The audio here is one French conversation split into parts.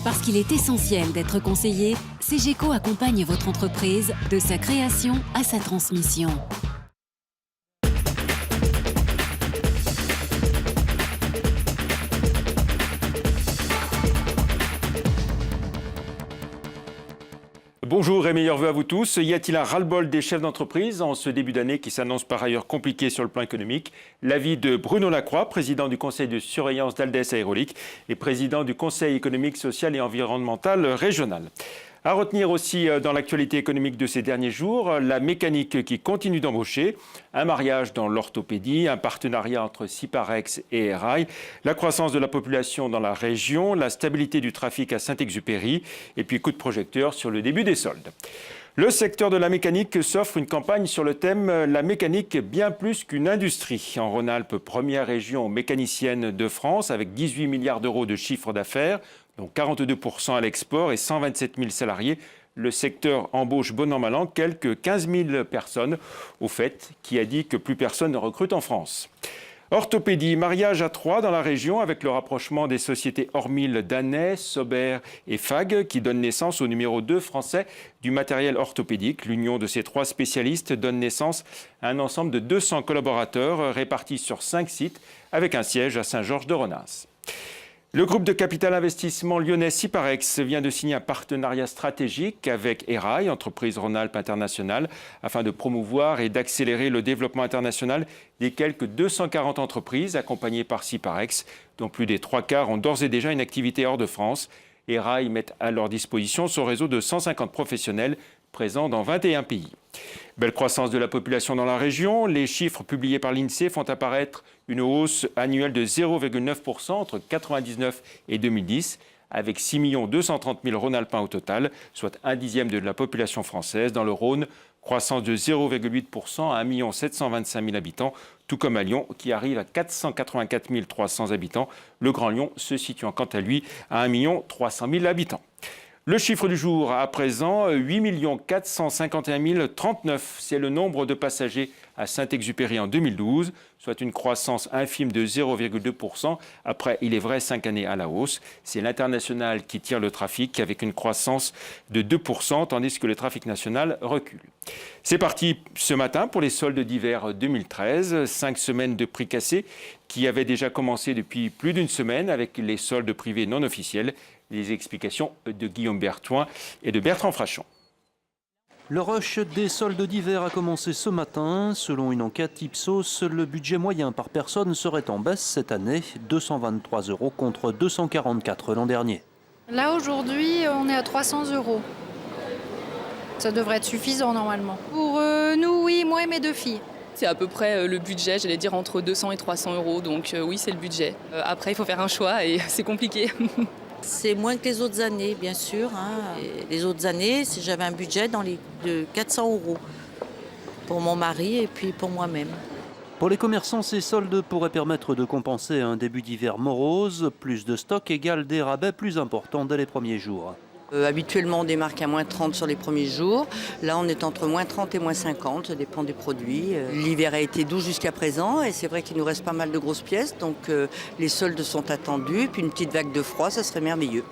Parce qu'il est essentiel d'être conseillé, CGECO accompagne votre entreprise de sa création à sa transmission. Bonjour et meilleurs vœux à vous tous. Y a-t-il un ras-le-bol des chefs d'entreprise en ce début d'année qui s'annonce par ailleurs compliqué sur le plan économique? L'avis de Bruno Lacroix, président du conseil de surveillance d'Aldes Aérolique et président du conseil économique, social et environnemental régional. À retenir aussi dans l'actualité économique de ces derniers jours, la mécanique qui continue d'embaucher, un mariage dans l'orthopédie, un partenariat entre Siparex et Erail, la croissance de la population dans la région, la stabilité du trafic à Saint-Exupéry et puis coup de projecteur sur le début des soldes. Le secteur de la mécanique s'offre une campagne sur le thème « La mécanique bien plus qu'une industrie ». En Rhône-Alpes, première région mécanicienne de France avec 18 milliards d'euros de chiffre d'affaires, dont 42% à l'export et 127 000 salariés. Le secteur embauche bon an mal an quelques 15 000 personnes. Au fait, qui a dit que plus personne ne recrute en France. Orthopédie, mariage à 3 dans la région avec le rapprochement des sociétés Ormil, Dannet, Sauber et FAG qui donne naissance au numéro 2 français du matériel orthopédique. L'union de ces 3 spécialistes donne naissance à un ensemble de 200 collaborateurs répartis sur 5 sites avec un siège à Saint-Georges-de-Renens. Le groupe de capital investissement lyonnais Siparex vient de signer un partenariat stratégique avec Erail, entreprise Rhône-Alpes internationale, afin de promouvoir et d'accélérer le développement international des quelques 240 entreprises accompagnées par Siparex, dont plus des 3/4 ont d'ores et déjà une activité hors de France. Erail met à leur disposition son réseau de 150 professionnels présents dans 21 pays. Belle croissance de la population dans la région. Les chiffres publiés par l'INSEE font apparaître une hausse annuelle de 0,9% entre 1999 et 2010, avec 6 230 000 Rhône-Alpins au total, soit un dixième de la population française. Dans le Rhône, croissance de 0,8% à 1 725 000 habitants, tout comme à Lyon, qui arrive à 484 300 habitants. Le Grand Lyon se situant quant à lui à 1 300 000 habitants. Le chiffre du jour à présent, 8 451 039. C'est le nombre de passagers à Saint-Exupéry en 2012, soit une croissance infime de 0,2%. Après, il est vrai, 5 années à la hausse. C'est l'international qui tire le trafic avec une croissance de 2%, tandis que le trafic national recule. C'est parti ce matin pour les soldes d'hiver 2013. 5 semaines de prix cassés qui avaient déjà commencé depuis plus d'une semaine avec les soldes privés non officiels. Les explications de Guillaume Berthoin et de Bertrand Frachon. Le rush des soldes d'hiver a commencé ce matin. Selon une enquête Ipsos, le budget moyen par personne serait en baisse cette année, 223 € contre 244 l'an dernier. Là aujourd'hui, on est à 300 €. Ça devrait être suffisant normalement. Pour nous, oui, moi et mes 2 filles. C'est à peu près le budget, j'allais dire entre 200 et 300 €, donc oui, c'est le budget. Après, il faut faire un choix et c'est compliqué. C'est moins que les autres années, bien sûr. Les autres années, si j'avais un budget de 400 € pour mon mari et puis pour moi-même. Pour les commerçants, ces soldes pourraient permettre de compenser un début d'hiver morose. Plus de stock égale des rabais plus importants dès les premiers jours. Habituellement, on démarque à moins 30 sur les premiers jours. Là, on est entre moins 30 et moins 50, ça dépend des produits. L'hiver a été doux jusqu'à présent et c'est vrai qu'il nous reste pas mal de grosses pièces. Donc les soldes sont attendus. Puis une petite vague de froid, ça serait merveilleux.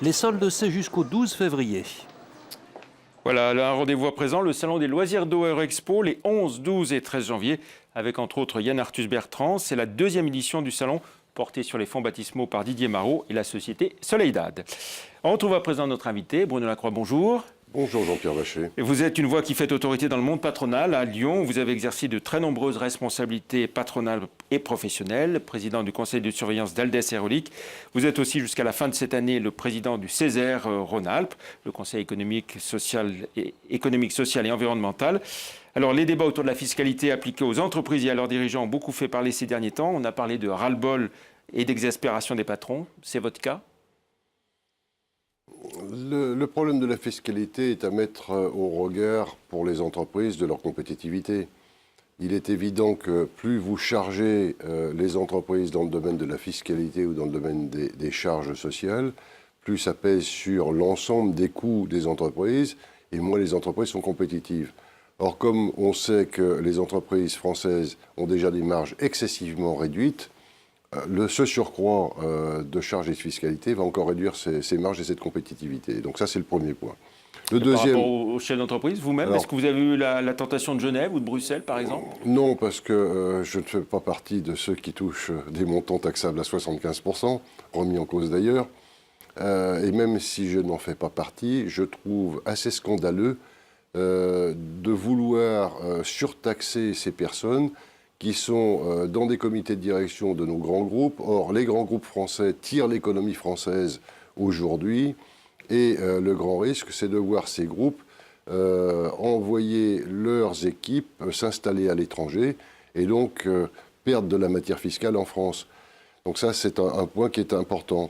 Les soldes, c'est jusqu'au 12 février. Voilà, un rendez-vous à présent, le salon des loisirs d'eau Eurexpo, les 11, 12 et 13 janvier, avec entre autres Yann Arthus Bertrand. C'est la 2e édition du salon porté sur les fonds baptismaux par Didier Marot et la société Soleidad. On retrouve à présent notre invité, Bruno Lacroix, bonjour. Bonjour Jean-Pierre Vacher. Vous êtes une voix qui fait autorité dans le monde patronal à Lyon. Vous avez exercé de très nombreuses responsabilités patronales et professionnelles, président du conseil de surveillance d'Aldes Aérolique. Vous êtes aussi jusqu'à la fin de cette année le président du CESER Rhône-Alpes, le conseil économique, social et environnemental. Alors les débats autour de la fiscalité appliquée aux entreprises et à leurs dirigeants ont beaucoup fait parler ces derniers temps. On a parlé de ras-le-bol et d'exaspération des patrons. C'est votre cas ? Le problème de la fiscalité est à mettre au regard pour les entreprises de leur compétitivité. Il est évident que plus vous chargez les entreprises dans le domaine de la fiscalité ou dans le domaine des charges sociales, plus ça pèse sur l'ensemble des coûts des entreprises et moins les entreprises sont compétitives. Or, comme on sait que les entreprises françaises ont déjà des marges excessivement réduites, Ce surcroît de charges et de fiscalité va encore réduire ses marges et cette compétitivité. Donc ça, c'est le premier point. Le deuxième... Par rapport aux chefs d'entreprise, vous-même, est-ce que vous avez eu la tentation de Genève ou de Bruxelles, par exemple? Non, parce que je ne fais pas partie de ceux qui touchent des montants taxables à 75%, remis en cause d'ailleurs. Et même si je n'en fais pas partie, je trouve assez scandaleux de vouloir surtaxer ces personnes qui sont dans des comités de direction de nos grands groupes. Or, les grands groupes français tirent l'économie française aujourd'hui. Et le grand risque, c'est de voir ces groupes envoyer leurs équipes s'installer à l'étranger et donc perdre de la matière fiscale en France. Donc ça, c'est un point qui est important.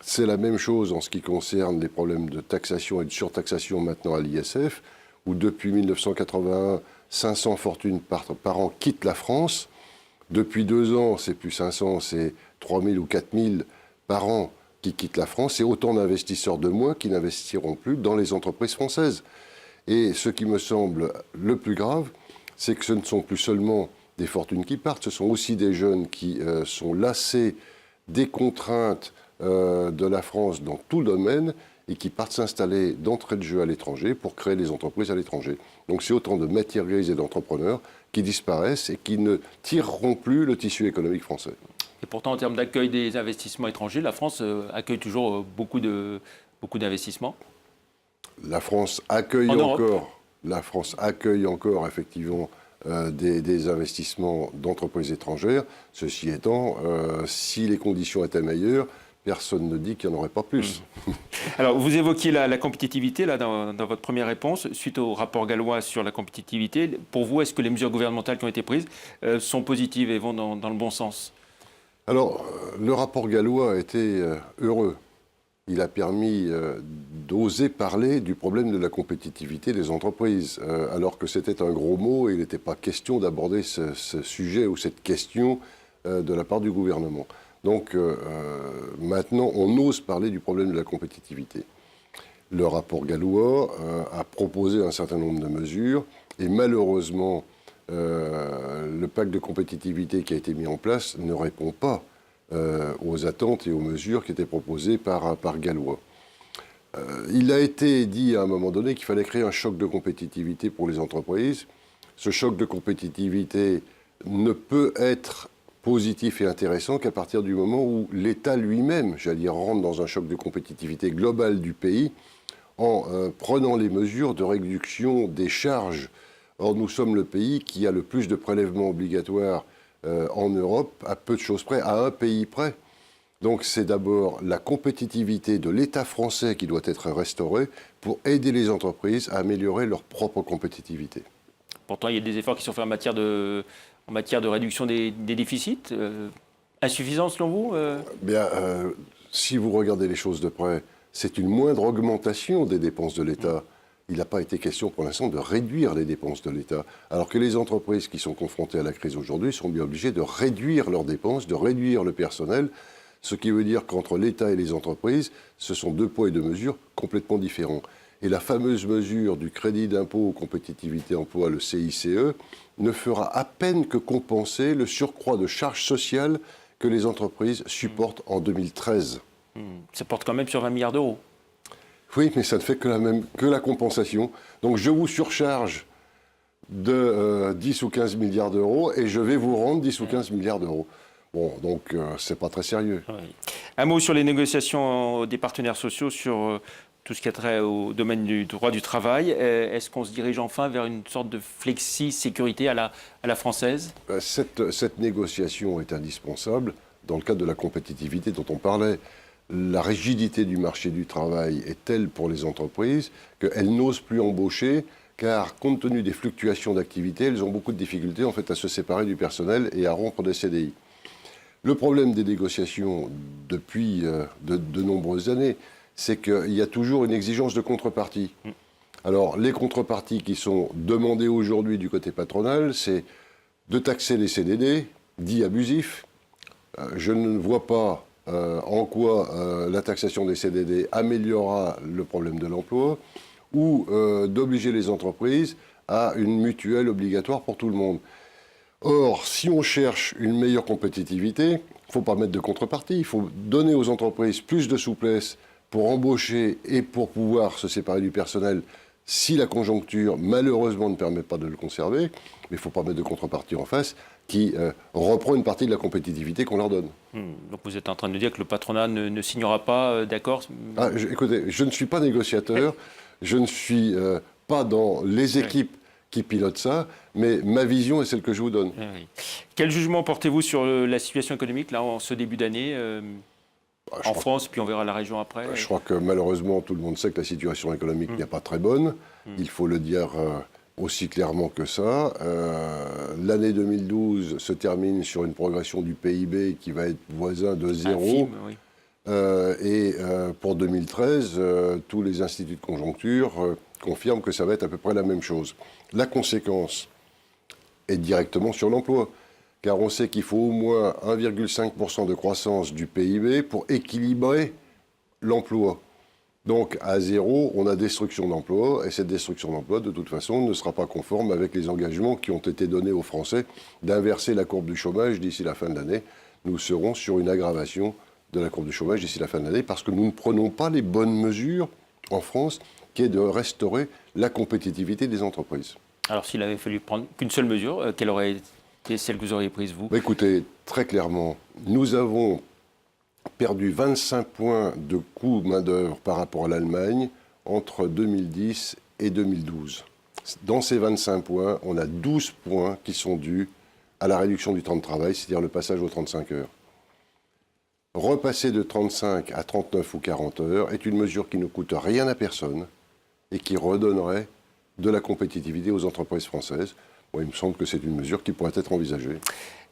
C'est la même chose en ce qui concerne les problèmes de taxation et de surtaxation maintenant à l'ISF, où depuis 1981, 500 fortunes par an quittent la France. Depuis 2 ans, c'est plus 500, c'est 3000 ou 4000 par an qui quittent la France. C'est autant d'investisseurs de moins qui n'investiront plus dans les entreprises françaises. Et ce qui me semble le plus grave, c'est que ce ne sont plus seulement des fortunes qui partent, ce sont aussi des jeunes qui sont lassés des contraintes de la France dans tout domaine et qui partent s'installer d'entrée de jeu à l'étranger pour créer des entreprises à l'étranger. Donc c'est autant de matières grises et d'entrepreneurs qui disparaissent et qui ne tireront plus le tissu économique français. Et pourtant, en termes d'accueil des investissements étrangers, la France accueille toujours beaucoup d'investissements. La France accueille encore effectivement des investissements d'entreprises étrangères. Ceci étant, si les conditions étaient meilleures, personne ne dit qu'il n'y en aurait pas plus. Alors, vous évoquiez la compétitivité là, dans votre première réponse, suite au rapport gallois sur la compétitivité. Pour vous, est-ce que les mesures gouvernementales qui ont été prises sont positives et vont dans le bon sens? Alors, le rapport gallois a été heureux. Il a permis d'oser parler du problème de la compétitivité des entreprises, alors que c'était un gros mot et il n'était pas question d'aborder ce sujet ou cette question de la part du gouvernement. Donc maintenant, on ose parler du problème de la compétitivité. Le rapport gallois a proposé un certain nombre de mesures et malheureusement, le pacte de compétitivité qui a été mis en place ne répond pas aux attentes et aux mesures qui étaient proposées par Gallois. Il a été dit à un moment donné qu'il fallait créer un choc de compétitivité pour les entreprises. Ce choc de compétitivité ne peut être positif et intéressant qu'à partir du moment où l'État lui-même, j'allais dire, rentre dans un choc de compétitivité globale du pays en prenant les mesures de réduction des charges. Or, nous sommes le pays qui a le plus de prélèvements obligatoires en Europe, à peu de choses près, à un pays près. Donc c'est d'abord la compétitivité de l'État français qui doit être restaurée pour aider les entreprises à améliorer leur propre compétitivité. Pourtant, il y a des efforts qui sont faits en matière de réduction des déficits. Insuffisants selon vous Si vous regardez les choses de près, c'est une moindre augmentation des dépenses de l'État. Il n'a pas été question pour l'instant de réduire les dépenses de l'État. Alors que les entreprises qui sont confrontées à la crise aujourd'hui sont bien obligées de réduire leurs dépenses, de réduire le personnel, ce qui veut dire qu'entre l'État et les entreprises, ce sont 2 poids et 2 mesures complètement différents. Et la fameuse mesure du crédit d'impôt compétitivité emploi, le CICE, ne fera à peine que compenser le surcroît de charges sociales que les entreprises supportent en 2013. Ça porte quand même sur 20 milliards d'euros. Oui, mais ça ne fait que la compensation. Donc je vous surcharge de 10 ou 15 milliards d'euros et je vais vous rendre 10 ou 15 milliards d'euros. Bon, donc c'est pas très sérieux. Oui. Un mot sur les négociations des partenaires sociaux sur tout ce qui a trait au domaine du droit du travail. Est-ce qu'on se dirige enfin vers une sorte de flexi-sécurité à la française? Cette négociation est indispensable dans le cadre de la compétitivité dont on parlait. La rigidité du marché du travail est telle pour les entreprises qu'elles n'osent plus embaucher car, compte tenu des fluctuations d'activité, elles ont beaucoup de difficultés en fait, à se séparer du personnel et à rompre des CDI. Le problème des négociations depuis de nombreuses années, c'est qu'il y a toujours une exigence de contrepartie. Alors, les contreparties qui sont demandées aujourd'hui du côté patronal, c'est de taxer les CDD, dits abusifs. Je ne vois pas en quoi la taxation des CDD améliorera le problème de l'emploi, ou d'obliger les entreprises à une mutuelle obligatoire pour tout le monde. Or, si on cherche une meilleure compétitivité, ne faut pas mettre de contrepartie. Il faut donner aux entreprises plus de souplesse pour embaucher et pour pouvoir se séparer du personnel si la conjoncture, malheureusement, ne permet pas de le conserver. Mais il ne faut pas mettre de contrepartie en face qui reprend une partie de la compétitivité qu'on leur donne. Donc vous êtes en train de dire que le patronat ne signera pas d'accord? Écoutez, je ne suis pas négociateur, je ne suis pas dans les équipes qui pilotent ça, mais ma vision est celle que je vous donne. Oui. Quel jugement portez-vous sur la situation économique là, en ce début d'année en France, puis on verra la région après? Je crois que malheureusement, tout le monde sait que la situation économique n'est pas très bonne. Il faut le dire aussi clairement que ça. L'année 2012 se termine sur une progression du PIB qui va être voisin de 0. Et pour 2013, tous les instituts de conjoncture confirment que ça va être à peu près la même chose. La conséquence est directement sur l'emploi, car on sait qu'il faut au moins 1,5% de croissance du PIB pour équilibrer l'emploi. Donc, à 0, on a destruction d'emplois, et cette destruction d'emplois, de toute façon, ne sera pas conforme avec les engagements qui ont été donnés aux Français d'inverser la courbe du chômage d'ici la fin de l'année. Nous serons sur une aggravation de la courbe du chômage d'ici la fin de l'année, parce que nous ne prenons pas les bonnes mesures en France, qui est de restaurer la compétitivité des entreprises. Alors, s'il avait fallu prendre qu'une seule mesure, quelle aurait été celle que vous auriez prise, vous? Écoutez, très clairement, nous avons perdu 25 points de coût main-d'œuvre par rapport à l'Allemagne entre 2010 et 2012. Dans ces 25 points, on a 12 points qui sont dus à la réduction du temps de travail, c'est-à-dire le passage aux 35 heures. Repasser de 35 à 39 ou 40 heures est une mesure qui ne coûte rien à personne et qui redonnerait de la compétitivité aux entreprises françaises. Bon, il me semble que c'est une mesure qui pourrait être envisagée.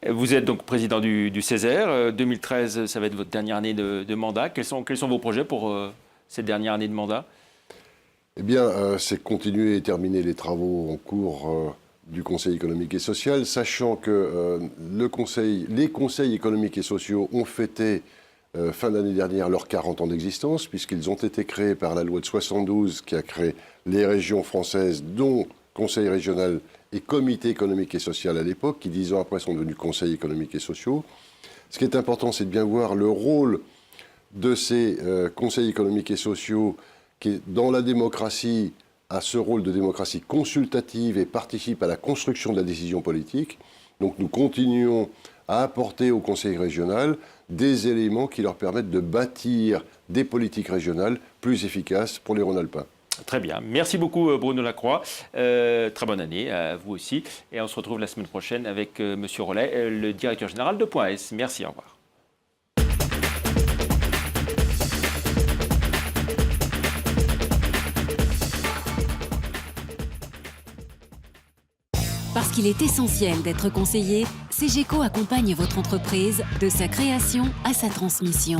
Vous êtes donc président du Césaire. 2013, ça va être votre dernière année de mandat. Quels sont vos projets pour cette dernière année de mandat? Eh bien, c'est continuer et terminer les travaux en cours du Conseil économique et social, sachant que les conseils économiques et sociaux ont fêté fin d'année dernière leurs 40 ans d'existence, puisqu'ils ont été créés par la loi de 72 qui a créé les régions françaises, dont Conseil régional et Comité économique et social à l'époque, qui 10 ans après sont devenus Conseils économiques et sociaux. Ce qui est important, c'est de bien voir le rôle de ces conseils économiques et sociaux qui, dans la démocratie, a ce rôle de démocratie consultative et participe à la construction de la décision politique. Donc nous continuons à apporter au Conseil régional des éléments qui leur permettent de bâtir des politiques régionales plus efficaces pour les Rhône-Alpins. Très bien. Merci beaucoup Bruno Lacroix. Très bonne année à vous aussi. Et on se retrouve la semaine prochaine avec Monsieur Rollet, le directeur général de Point S. Merci, au revoir. Parce qu'il est essentiel d'être conseillé, CGECO accompagne votre entreprise de sa création à sa transmission.